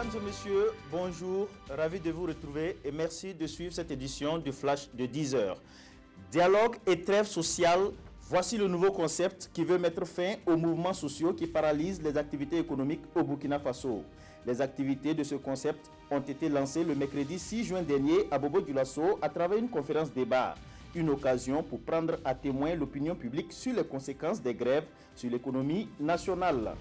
Mesdames et messieurs, bonjour, ravi de vous retrouver et merci de suivre cette édition du Flash de 10h. Dialogue et trêve sociale, voici le nouveau concept qui veut mettre fin aux mouvements sociaux qui paralysent les activités économiques au Burkina Faso. Les activités de ce concept ont été lancées le mercredi 6 juin dernier à Bobo-Dioulasso à travers une conférence débat. Une occasion pour prendre à témoin l'opinion publique sur les conséquences des grèves sur l'économie nationale.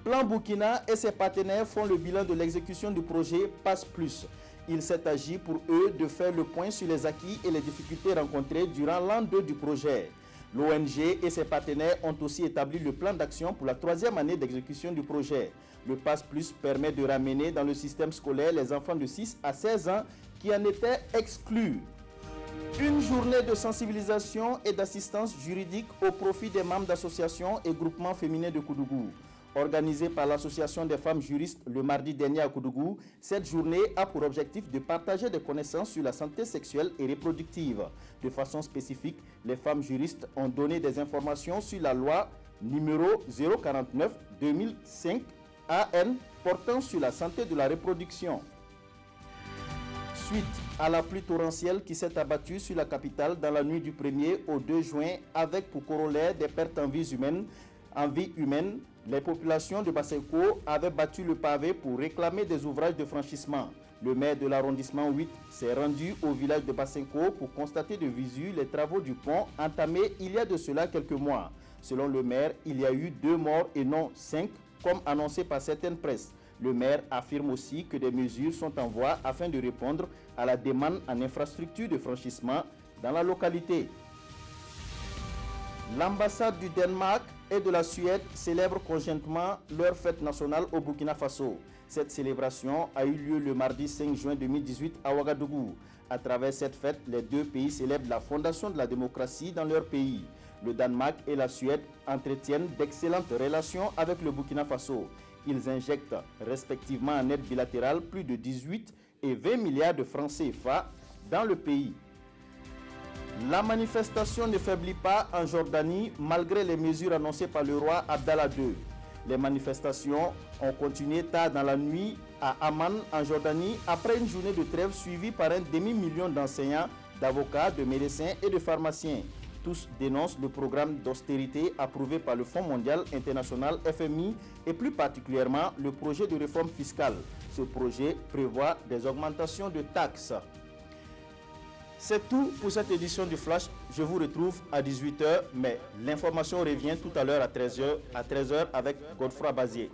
Plan Burkina et ses partenaires font le bilan de l'exécution du projet Pass Plus. Il s'est agi pour eux de faire le point sur les acquis et les difficultés rencontrées durant l'an 2 du projet. L'ONG et ses partenaires ont aussi établi le plan d'action pour la 3e année d'exécution du projet. Le Pass Plus permet de ramener dans le système scolaire les enfants de 6 à 16 ans qui en étaient exclus. Une journée de sensibilisation et d'assistance juridique au profit des membres d'associations et groupements féminins de Koudougou. Organisée par l'Association des femmes juristes le mardi dernier à Koudougou, cette journée a pour objectif de partager des connaissances sur la santé sexuelle et reproductive. De façon spécifique, les femmes juristes ont donné des informations sur la loi numéro 049-2005 AN portant sur la santé de la reproduction. Suite à la pluie torrentielle qui s'est abattue sur la capitale dans la nuit du 1er au 2 juin avec pour corollaire des pertes en vie humaine, les populations de Bassenko avaient battu le pavé pour réclamer des ouvrages de franchissement. Le maire de l'arrondissement 8 s'est rendu au village de Bassenko pour constater de visu les travaux du pont entamés il y a de cela quelques mois. Selon le maire, il y a eu 2 morts et non 5, comme annoncé par certaines presses. Le maire affirme aussi que des mesures sont en voie afin de répondre à la demande en infrastructure de franchissement dans la localité. L'ambassade du Danemark et de la Suède célèbrent conjointement leur fête nationale au Burkina Faso. Cette célébration a eu lieu le mardi 5 juin 2018 à Ouagadougou. À travers cette fête, les deux pays célèbrent la fondation de la démocratie dans leur pays. Le Danemark et la Suède entretiennent d'excellentes relations avec le Burkina Faso. Ils injectent respectivement en aide bilatérale plus de 18 et 20 milliards de francs CFA dans le pays. La manifestation ne faiblit pas en Jordanie malgré les mesures annoncées par le roi Abdallah II. Les manifestations ont continué tard dans la nuit à Amman en Jordanie après une journée de trêve suivie par un demi-million d'enseignants, d'avocats, de médecins et de pharmaciens. Tous dénoncent le programme d'austérité approuvé par le Fonds mondial international FMI et plus particulièrement le projet de réforme fiscale. Ce projet prévoit des augmentations de taxes. C'est tout pour cette édition du Flash. Je vous retrouve à 18h, mais l'information revient tout à l'heure à 13h avec Godefroy Bazier.